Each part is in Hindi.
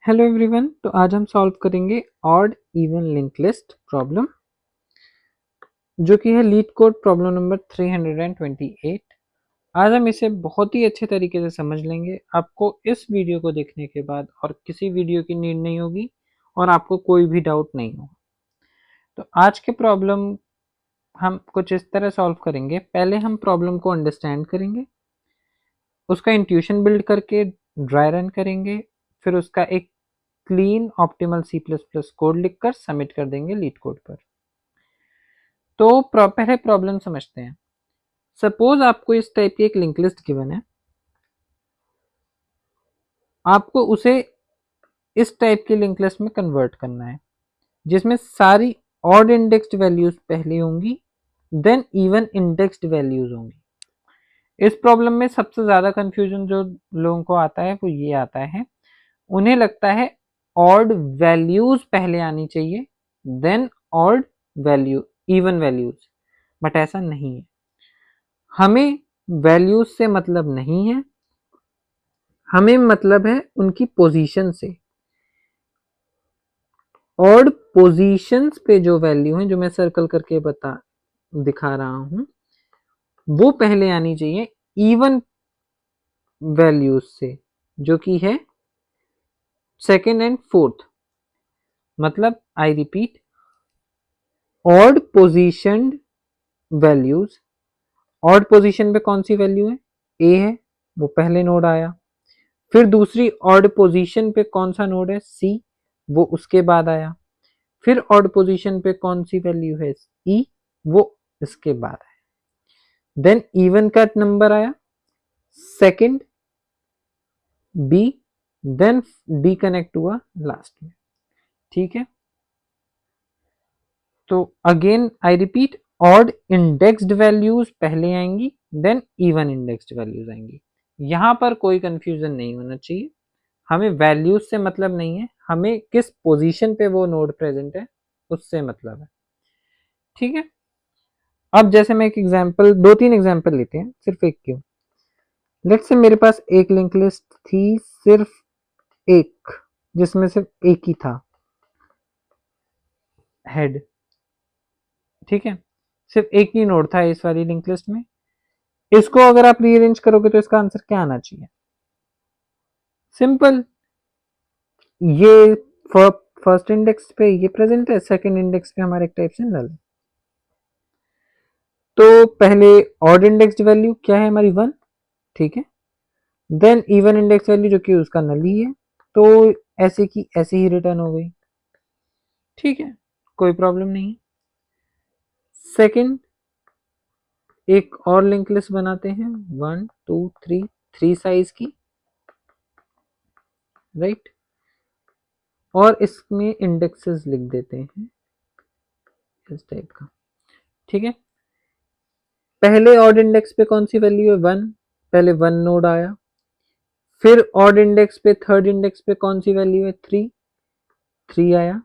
Hello everyone. तो आज हम सॉल्व करेंगे odd even link list problem जो कि है लीड कोड प्रॉब्लम नंबर 328। आज हम इसे बहुत ही अच्छे तरीके से समझ लेंगे। आपको इस वीडियो को देखने के बाद और किसी वीडियो की नीड नहीं होगी और आपको कोई भी डाउट नहीं होगा। तो आज के प्रॉब्लम हम कुछ इस तरह सॉल्व करेंगे। पहले हम प्रॉब्लम को अंडरस्टैंड करेंगे, उसका इंट्यूशन बिल्ड करके ड्राई रन करेंगे, फिर उसका एक clean optimal C plus plus code लिखकर सबमिट कर देंगे लीड कोड पर। तो पहले प्रॉब्लम समझते हैं। सपोज आपको इस टाइप की एक लिंक लिस्ट गिवन है, आपको उसे इस टाइप की लिंक लिस्ट में कन्वर्ट करना है जिसमें सारी ऑड इंडेक्स्ड वैल्यूज पहले होंगी, देन इवन इंडेक्स्ड वैल्यूज होंगी। इस प्रॉब्लम में सबसे ज़्यादा कंफ्यूजन जो लोगों को आता है वो ये आता है, उन्हें लगता है ऑड वैल्यूज पहले आनी चाहिए then odd value even values, but ऐसा नहीं है। हमें वैल्यूज से मतलब नहीं है, हमें मतलब है उनकी पोजीशन से। ऑड पोजीशंस पे जो वैल्यू है, जो मैं सर्कल करके दिखा रहा हूं, वो पहले आनी चाहिए इवन वैल्यूज से, जो कि है सेकेंड एंड फोर्थ। मतलब I repeat, odd positioned values. Odd position पे कौन सी वैल्यू है? ए है, वो पहले नोड आया। फिर दूसरी ऑड पोजीशन पे कौन सा नोड है? सी, वो उसके बाद आया। फिर ऑड पोजीशन पे कौन सी वैल्यू है? ई, वो इसके बाद आया। देन इवन का नंबर आया second, B, then D connect हुआ लास्ट में। ठीक है, तो again I repeat, odd indexed values पहले आएंगी, देन इवन इंडेक्स्ड वैल्यूज आएंगी। यहां पर कोई कंफ्यूजन नहीं होना चाहिए। हमें वैल्यूज से मतलब नहीं है, हमें किस पोजीशन पे वो नोड प्रेजेंट है उससे मतलब है। ठीक है, अब जैसे मैं एक एग्जांपल, दो तीन एग्जांपल लेते हैं, सिर्फ एक क्यों। लेट्स से मेरे पास एक लिंक लिस्ट थी, सिर्फ एक, जिसमें सिर्फ एक ही था हेड। ठीक है, सिर्फ एक ही नोड था इस वाली लिंक लिस्ट में। इसको अगर आप रीअरेंज करोगे तो इसका आंसर क्या आना चाहिए? सिंपल, ये फर्स्ट इंडेक्स पे ये प्रेजेंट है, सेकंड इंडेक्स पे हमारे एक टाइप से नल। तो पहले ऑड इंडेक्स्ड वैल्यू क्या है हमारी? 1। ठीक है, देन इवन इंडेक्स वैल्यू जो कि उसका नल ही है, तो ऐसे की ऐसे ही रिटर्न हो गई। ठीक है, कोई प्रॉब्लम नहीं। सेकंड, एक और लिंक लिस्ट बनाते हैं, 1 2 3, 3 साइज की, राइट। और इसमें इंडेक्सेस लिख देते हैं इस टाइप का। ठीक है, पहले ऑड इंडेक्स पे कौन सी वैल्यू है? 1, पहले 1 नोड आया। फिर ऑड इंडेक्स पे थर्ड इंडेक्स पे कौन सी वैल्यू है? 3, 3 आया।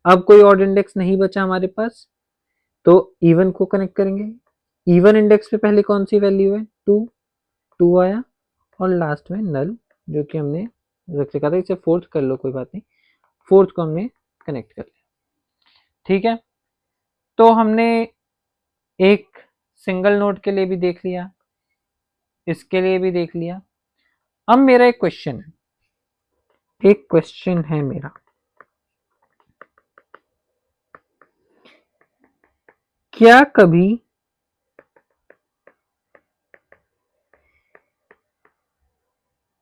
अब कोई ऑड इंडेक्स नहीं बचा हमारे पास, तो इवन को कनेक्ट करेंगे। इवन इंडेक्स पे पहले कौन सी वैल्यू है? 2, 2 आया। और लास्ट में नल, जो कि हमने रख रखा था। इसे फोर्थ कर लो, कोई बात नहीं, फोर्थ को हमने कनेक्ट कर लिया। ठीक है, तो हमने एक सिंगल नोड के लिए भी देख लिया, इसके लिए भी देख लिया। अब मेरा एक क्वेश्चन है, एक क्वेश्चन है मेरा, क्या कभी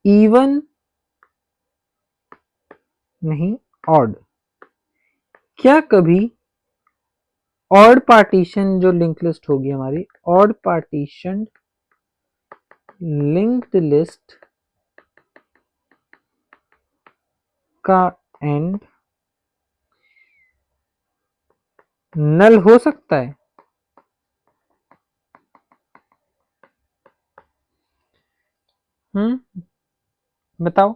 इवन नहीं, ऑड, क्या कभी ऑड पार्टीशन जो लिंक लिस्ट होगी हमारी, ऑड पार्टीशन लिंक्ड लिस्ट का एंड नल हो सकता है? बताओ।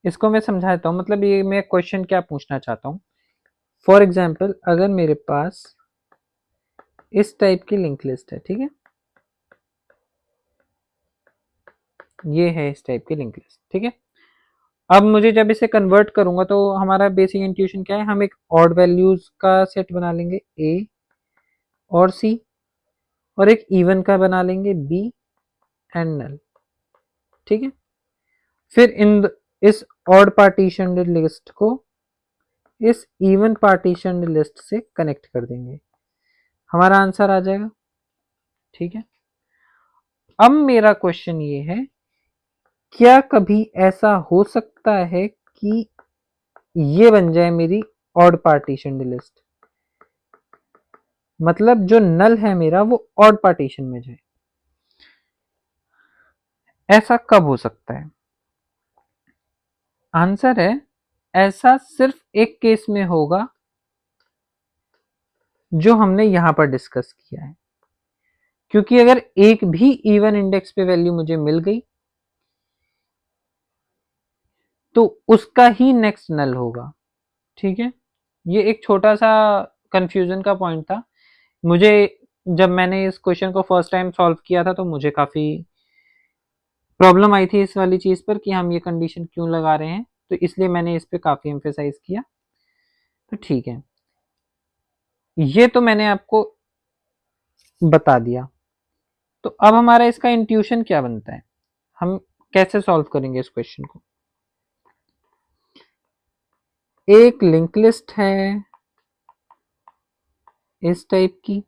इसको मैं समझा देता हूँ, मतलब ये मैं क्वेश्चन क्या पूछना चाहता हूँ। फॉर एग्जाम्पल, अगर मेरे पास इस टाइप की लिंक लिस्ट है, ठीक है, ये है इस टाइप की लिंक लिस्ट, ठीक है। अब मुझे जब इसे कन्वर्ट करूंगा तो हमारा बेसिक इंट्यूशन क्या है, हम एक ऑड वैल्यूज का सेट बना लेंगे ए और सी, और एक इवन का बना लेंगे बी एंड नल। ठीक है, फिर इस ऑड पार्टीशन लिस्ट को इस इवन पार्टीशन लिस्ट से कनेक्ट कर देंगे, हमारा आंसर आ जाएगा। ठीक है, अब मेरा क्वेश्चन ये है, क्या कभी ऐसा हो सकता है कि ये बन जाए मेरी ऑड पार्टीशन लिस्ट, मतलब जो नल है मेरा वो ऑड पार्टीशन में जाए, ऐसा कब हो सकता है? आंसर है, ऐसा सिर्फ एक केस में होगा जो हमने यहां पर डिस्कस किया है, क्योंकि अगर एक भी इवन इंडेक्स पे वैल्यू मुझे मिल गई तो उसका ही नेक्स्ट नल होगा। ठीक है, ये एक छोटा सा कंफ्यूजन का पॉइंट था मुझे, जब मैंने इस क्वेश्चन को फर्स्ट टाइम सॉल्व किया था तो मुझे काफी प्रॉब्लम आई थी इस वाली चीज पर कि हम ये कंडीशन क्यों लगा रहे हैं, तो इसलिए मैंने इस पे काफी एम्फेसाइज किया। तो ठीक है, ये तो मैंने आपको बता दिया। तो अब हमारा इसका इंट्यूशन क्या बनता है, हम कैसे सॉल्व करेंगे इस क्वेश्चन को? एक लिंक लिस्ट है इस टाइप की,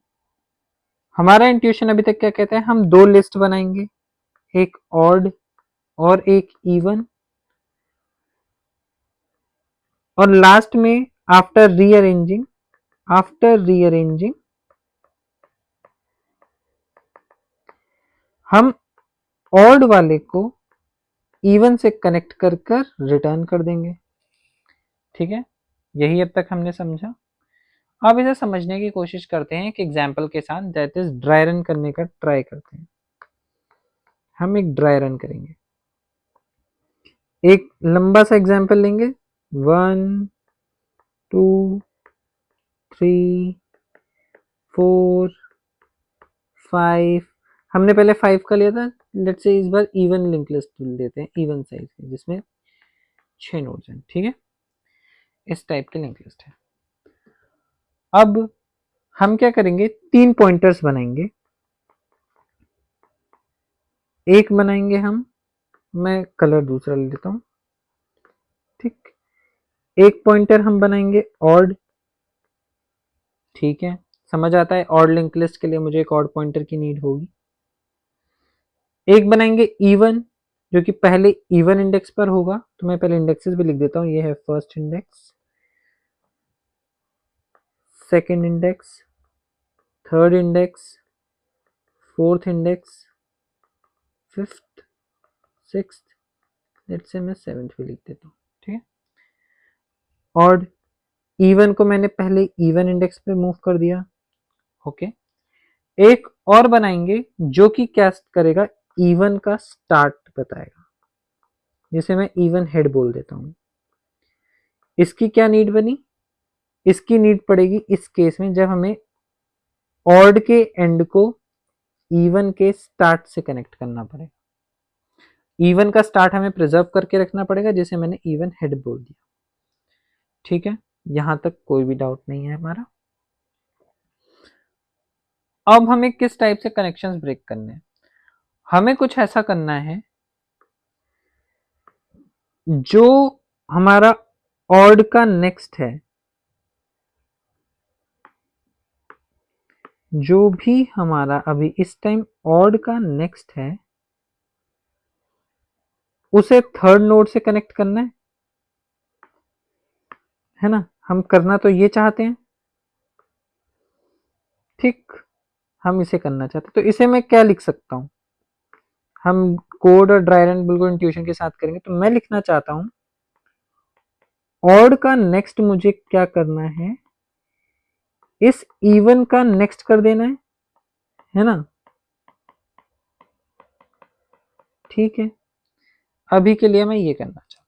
हमारा इंट्यूशन अभी तक क्या कहता है, हम दो लिस्ट बनाएंगे, एक ऑड और एक इवन, और लास्ट में आफ्टर रीअरेंजिंग हम ऑड वाले को इवन से कनेक्ट कर कर रिटर्न कर देंगे। ठीक है, यही अब तक हमने समझा। अब इसे समझने की कोशिश करते हैं एक एग्जाम्पल के साथ, दैट इज ड्राई रन करने का ट्राई करते हैं। हम एक ड्राई रन करेंगे, एक लंबा सा एग्जाम्पल लेंगे, 1 2 3 4 5, हमने पहले 5 का लिया था, लेट्स से इस बार इवन लिंक लिस्ट लेते हैं, इवन साइज की जिसमें 6 नोड्स हैं। ठीक है, इस टाइप की लिंक लिस्ट है। अब हम क्या करेंगे, 3 पॉइंटर्स बनाएंगे, एक बनाएंगे हम, मैं कलर दूसरा ले लेता हूं। ठीक, एक पॉइंटर हम बनाएंगे ऑड। ठीक है, समझ आता है, ऑड लिंक लिस्ट के लिए मुझे एक ऑड पॉइंटर की नीड होगी। एक बनाएंगे इवन, जो कि पहले इवन इंडेक्स पर होगा, तो मैं पहले इंडेक्सेस भी लिख देता हूं, ये है first index, second index, third index, fourth index, fifth, sixth, let's say मैं सेवेंथ भी लिख देता हूँ। ठीक है, ऑड इवन को मैंने पहले इवन इंडेक्स पे मूव कर दिया। ओके, एक और बनाएंगे जो कि क्या करेगा, इवन का स्टार्ट बताएगा, जिसे मैं इवन हेड बोल देता हूं। इसकी क्या नीड बनी, इसकी नीड पड़ेगी इस केस में जब हमें ऑड के एंड को इवन के स्टार्ट से कनेक्ट करना पड़ेगा। इवन का स्टार्ट हमें प्रिजर्व करके रखना पड़ेगा, जिसे मैंने इवन हेड बोल दिया। ठीक है, यहां तक कोई भी डाउट नहीं है हमारा। अब हमें किस टाइप से कनेक्शंस ब्रेक करने हैं, हमें कुछ ऐसा करना है जो हमारा ऑड का नेक्स्ट है, जो भी हमारा अभी इस टाइम ऑड का नेक्स्ट उसे थर्ड नोड से कनेक्ट करना है ना, हम करना तो ये चाहते हैं। ठीक, हम इसे करना चाहते हैं, तो इसे मैं क्या लिख सकता हूं, हम कोड और ड्राई रन बिल्कुल इंट्यूशन के साथ करेंगे, तो मैं लिखना चाहता हूं ऑड का नेक्स्ट मुझे क्या करना है, इस इवन का नेक्स्ट कर देना है ना। ठीक है, अभी के लिए मैं ये करना चाहता हूं,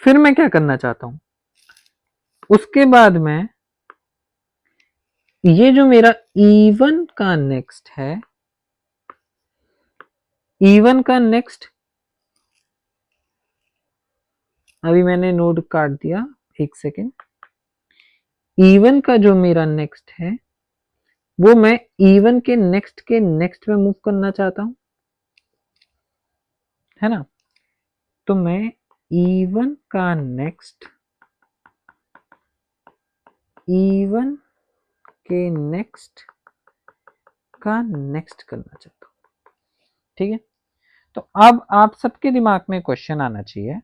फिर मैं क्या करना चाहता हूं, उसके बाद मैं ये जो मेरा इवन का नेक्स्ट है, इवन का नेक्स्ट अभी मैंने नोड काट दिया, एक सेकेंड। इवन का जो मेरा नेक्स्ट है वो मैं इवन के नेक्स्ट में मूव करना चाहता हूं, है ना। तो मैं इवन का नेक्स्ट इवन के नेक्स्ट का नेक्स्ट करना चाहता हूं, ठीक है। तो अब आप सबके दिमाग में क्वेश्चन आना चाहिए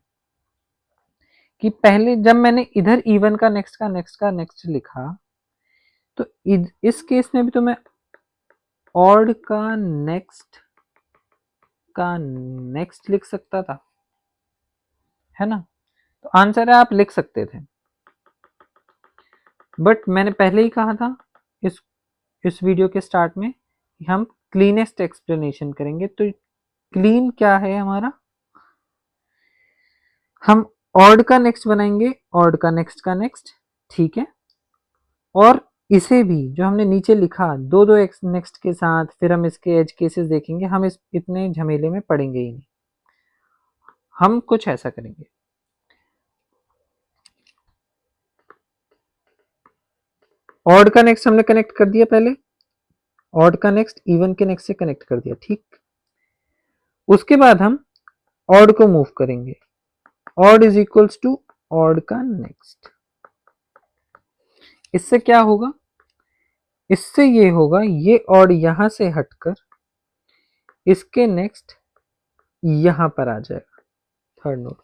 कि पहले जब मैंने इधर इवन का नेक्स्ट लिखा, तो इस केस में भी तो मैं ऑड का नेक्स्ट लिख सकता था, है ना। तो आंसर है आप लिख सकते थे, बट मैंने पहले ही कहा था इस वीडियो के स्टार्ट में हम क्लीनेस्ट एक्सप्लेनेशन करेंगे। तो क्लीन क्या है हमारा, हम ऑड का नेक्स्ट बनाएंगे, ऑड का नेक्स्ट, ठीक है। और इसे भी जो हमने नीचे लिखा दो दो नेक्स्ट के साथ, फिर हम इसके एज केसेस देखेंगे, हम इस इतने झमेले में पड़ेंगे ही नहीं। हम कुछ ऐसा करेंगे, ऑड का नेक्स्ट हमने कनेक्ट कर दिया, पहले ऑड का नेक्स्ट इवन के नेक्स्ट से कनेक्ट कर दिया, ठीक। उसके बाद हम ऑड को मूव करेंगे, odd is equals to odd का नेक्स्ट। इससे क्या होगा, इससे ये होगा, ये ऑड यहां से हटकर इसके नेक्स्ट यहां पर आ जाएगा, थर्ड नोड।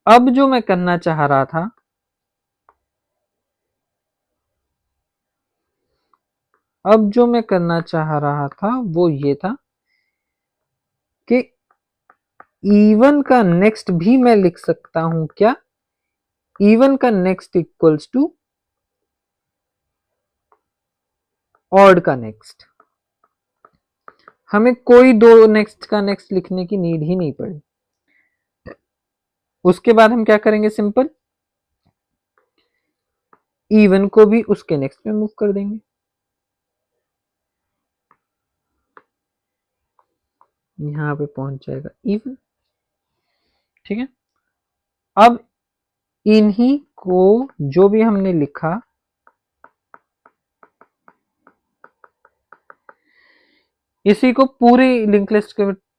अब जो मैं करना चाह रहा था, वो ये था कि इवन का नेक्स्ट भी मैं लिख सकता हूं क्या, इवन का नेक्स्ट इक्वल्स टू ऑड का नेक्स्ट। हमें कोई दो नेक्स्ट का नेक्स्ट लिखने की नीड ही नहीं पड़ी। उसके बाद हम क्या करेंगे, सिंपल इवन को भी उसके नेक्स्ट में मूव कर देंगे, यहां पे पहुंच जाएगा इवन, ठीक है। अब इन्हीं को जो भी हमने लिखा, इसी को पूरी लिंक लिस्ट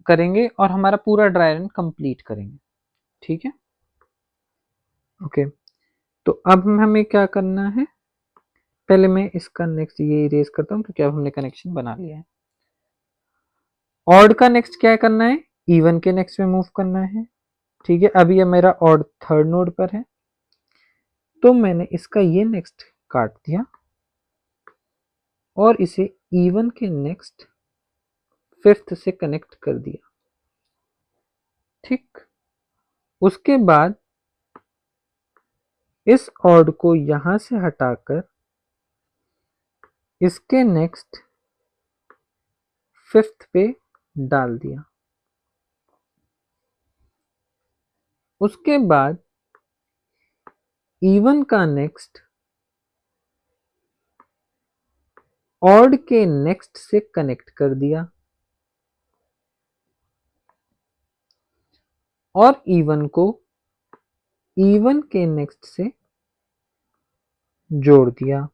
करेंगे और हमारा पूरा ड्राई रन कंप्लीट करेंगे, ठीक है। ओके, तो अब हमें क्या करना है, पहले मैं इसका नेक्स्ट ये इरेज करता हूं क्योंकि अब हमने कनेक्शन बना लिया है। ऑड का नेक्स्ट क्या करना है, इवन के नेक्स्ट में मूव करना है, ठीक है। अभी ये मेरा ऑड थर्ड नोड पर है, तो मैंने इसका ये नेक्स्ट काट दिया और इसे इवन के नेक्स्ट फिफ्थ से कनेक्ट कर दिया, ठीक। उसके बाद इस ऑड को यहां से हटाकर इसके नेक्स्ट फिफ्थ पे डाल दिया। उसके बाद इवन का नेक्स्ट ऑड के नेक्स्ट से कनेक्ट कर दिया और इवन को इवन के नेक्स्ट से जोड़ दिया,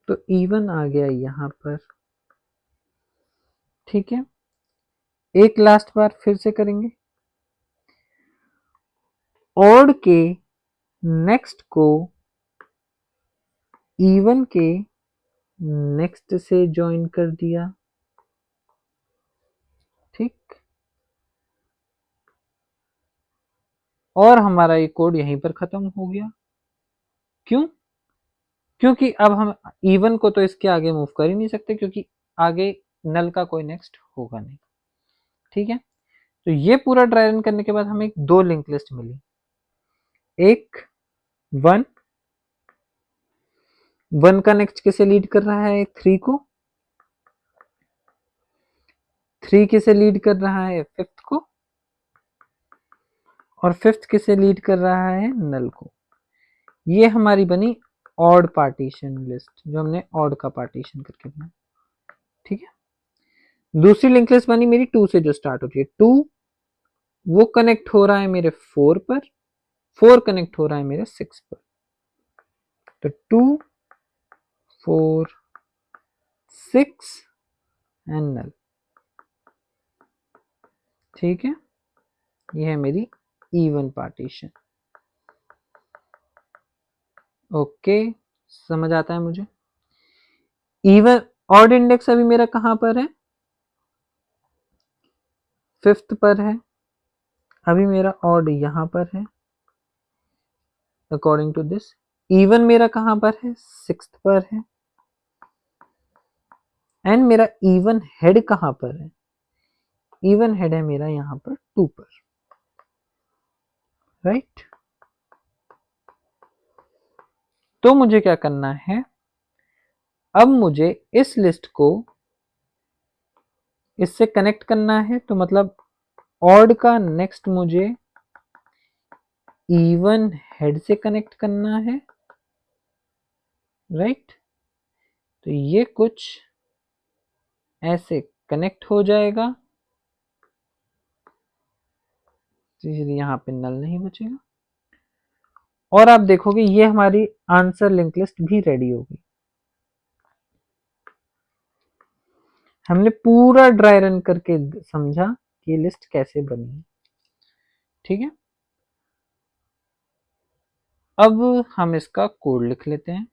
तो इवन आ गया यहां पर, ठीक है। एक लास्ट बार फिर से करेंगे, ऑड के नेक्स्ट को इवन के नेक्स्ट से ज्वाइन कर दिया, ठीक। और हमारा ये कोड यहीं पर खत्म हो गया। क्यों, क्योंकि अब हम इवन को तो इसके आगे मूव कर ही नहीं सकते क्योंकि आगे नल का कोई नेक्स्ट होगा नहीं, ठीक है। तो ये पूरा ड्राई रन करने के बाद हमें दो लिंक लिस्ट मिली, एक वन का नेक्स्ट किसे लीड कर रहा है, थ्री को, थ्री किसे लीड कर रहा है, फिफ्थ को, और फिफ्थ किसे लीड कर रहा है, नल को। ये हमारी बनी ऑड पार्टीशन लिस्ट, जो हमने ऑड का पार्टीशन करके बनाया, ठीक है। दूसरी लिंक लिस्ट बनी मेरी टू से जो स्टार्ट होती है, टू वो कनेक्ट हो रहा है मेरे 4 पर, 4 कनेक्ट हो रहा है मेरे 6 पर। तो 2 4 6 एंड नल। ठीक है, ये है मेरी इवन पार्टीशन। ओके, समझ आता है मुझे। इवन ऑड इंडेक्स अभी मेरा कहां पर है, 5th पर है। अभी मेरा ऑड यहां पर है अकॉर्डिंग टू दिस। इवन मेरा कहां पर है, 6th पर है। एंड मेरा इवन हेड कहां पर है, इवन हेड है मेरा यहां पर 2 पर, राइट। तो मुझे क्या करना है, अब मुझे इस लिस्ट को इससे कनेक्ट करना है। तो मतलब ऑड का नेक्स्ट मुझे इवन हेड से कनेक्ट करना है, राइट। तो ये कुछ ऐसे कनेक्ट हो जाएगा, तो यहां पे नल नहीं बचेगा। और आप देखोगे ये हमारी आंसर लिंक लिस्ट भी रेडी होगी। हमने पूरा ड्राई रन करके समझा कि ये लिस्ट कैसे बनी है। ठीक है, अब हम इसका कोड लिख लेते हैं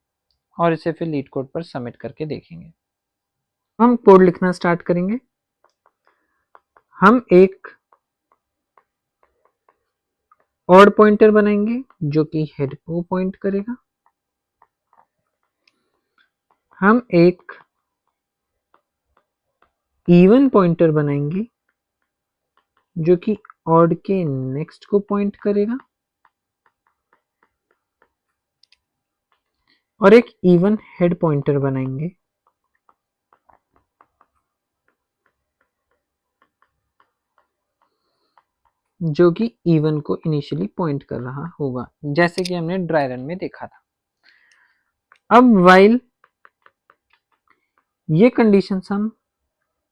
और इसे फिर लीड कोड पर सबमिट करके देखेंगे। हम कोड लिखना स्टार्ट करेंगे। हम एक ऑड पॉइंटर बनाएंगे जो कि हेड को पॉइंट करेगा। हम एक इवन पॉइंटर बनाएंगे जो कि ऑड के नेक्स्ट को पॉइंट करेगा, और एक इवन हेड पॉइंटर बनाएंगे जो कि इवन को इनिशियली पॉइंट कर रहा होगा, जैसे कि हमने ड्राई रन में देखा था। अब वाइल ये कंडीशंस हम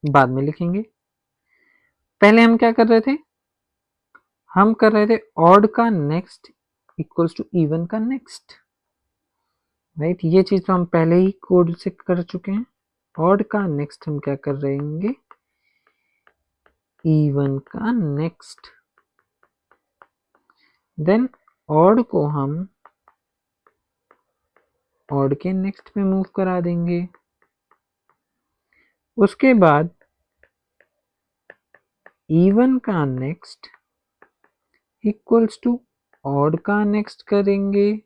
बाद में लिखेंगे। पहले हम क्या कर रहे थे, हम कर रहे थे ऑड का नेक्स्ट इक्वल्स टू इवन का नेक्स्ट, राइट। ये चीज तो हम पहले ही कोड से कर चुके हैं। ऑड का नेक्स्ट हम क्या कर रहेंगे, इवन का नेक्स्ट। देन ऑड को हम ऑड के नेक्स्ट में मूव करा देंगे। उसके बाद इवन का नेक्स्ट इक्वल्स टू ऑड का नेक्स्ट करेंगे,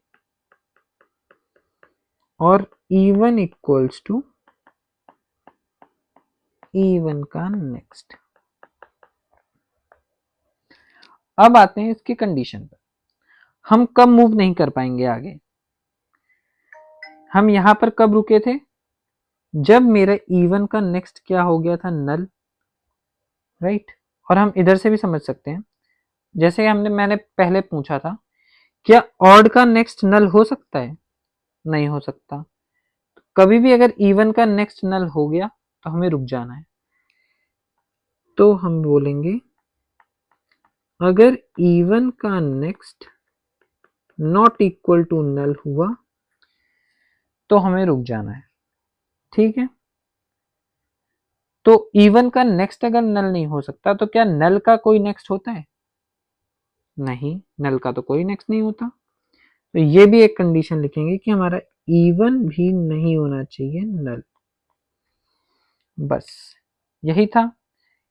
और इवन इक्वल्स टू इवन का नेक्स्ट। अब आते हैं इसकी कंडीशन पर। हम कब मूव नहीं कर पाएंगे आगे, हम यहां पर कब रुके थे, जब मेरा इवन का नेक्स्ट क्या हो गया था, नल, राइट। और हम इधर से भी समझ सकते हैं, जैसे मैंने पहले पूछा था, क्या ऑड का नेक्स्ट नल हो सकता है, नहीं हो सकता। कभी भी अगर इवन का नेक्स्ट नल हो गया तो हमें रुक जाना है। तो हम बोलेंगे अगर इवन का next not equal to null हुआ तो हमें रुक जाना है। ठीक है, तो इवन का नेक्स्ट अगर नल नहीं हो सकता तो क्या नल का कोई नेक्स्ट होता है, नहीं, नल का तो कोई नेक्स्ट नहीं होता। तो ये भी एक कंडीशन लिखेंगे कि हमारा इवन भी नहीं होना चाहिए नल। बस यही था,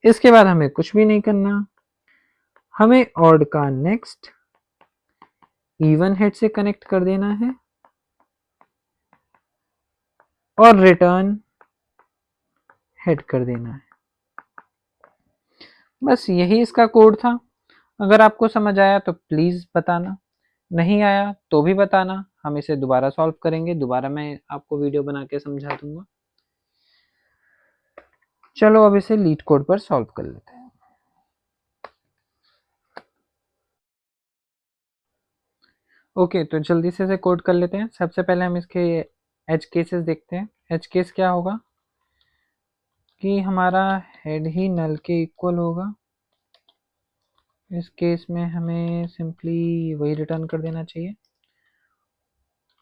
इसके बाद हमें कुछ भी नहीं करना। हमें ऑड का नेक्स्ट इवन हेड से कनेक्ट कर देना है और रिटर्न हेड कर देना है। बस यही इसका कोड था। अगर आपको समझ आया तो प्लीज़ बताना, नहीं आया तो भी बताना, हम इसे दोबारा सॉल्व करेंगे, दोबारा मैं आपको वीडियो बना के समझा दूंगा। चलो अब इसे लीड कोड पर सॉल्व कर लेते हैं। ओके, तो जल्दी से इसे कोड कर लेते हैं। सबसे पहले हम इसके एज केसेस देखते हैं। एज केस क्या होगा कि हमारा हेड ही नल के इक्वल होगा, इस केस में हमें सिंपली वही रिटर्न कर देना चाहिए।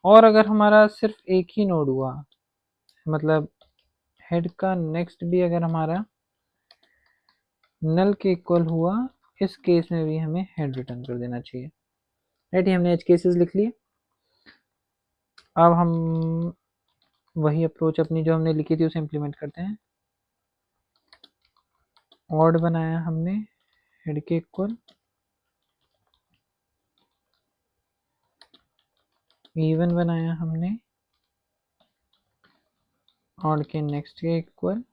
और अगर हमारा सिर्फ एक ही नोड हुआ, मतलब हेड का नेक्स्ट भी अगर हमारा नल के इक्वल हुआ, इस केस में भी हमें हेड रिटर्न कर देना चाहिए। राइट, ये हमने एज केसेस लिख लिए। अब हम वही अप्रोच अपनी जो हमने लिखी थी उसे इम्प्लीमेंट करते हैं। ऑड बनाया हमने हेड के इक्वल, इवन बनाया हमने ऑड के नेक्स्ट के इक्वल,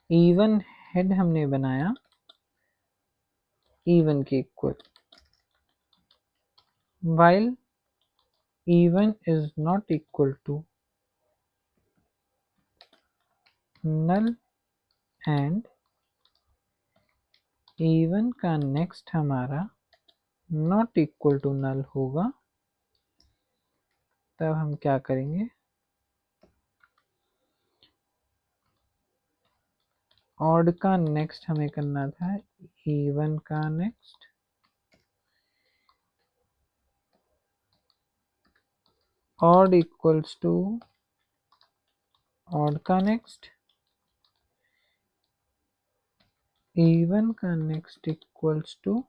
इवन हेड हमने बनाया इवन के equal, while even is not equal to null and even का नेक्स्ट हमारा नॉट इक्वल टू नल होगा, तब हम क्या करेंगे, ऑड का नेक्स्ट हमें करना था इवन का next, odd equals to odd का नेक्स्ट, इवन का नेक्स्ट इक्वल्स टू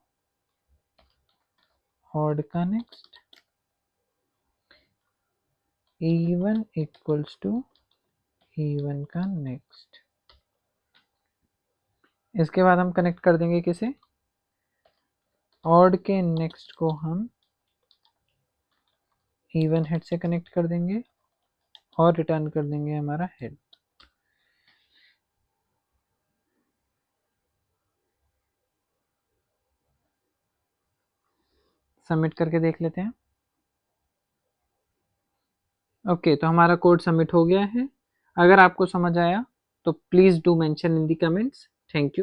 ऑड का next, even equals to even का नेक्स्ट। इसके बाद हम कनेक्ट कर देंगे किसे, ऑड के नेक्स्ट को हम इवन हेड से कनेक्ट कर देंगे और रिटर्न कर देंगे हमारा हेड। सबमिट करके देख लेते हैं। ओके, तो हमारा कोड सबमिट हो गया है। अगर आपको समझ आया तो please do mention in the comments. Thank you.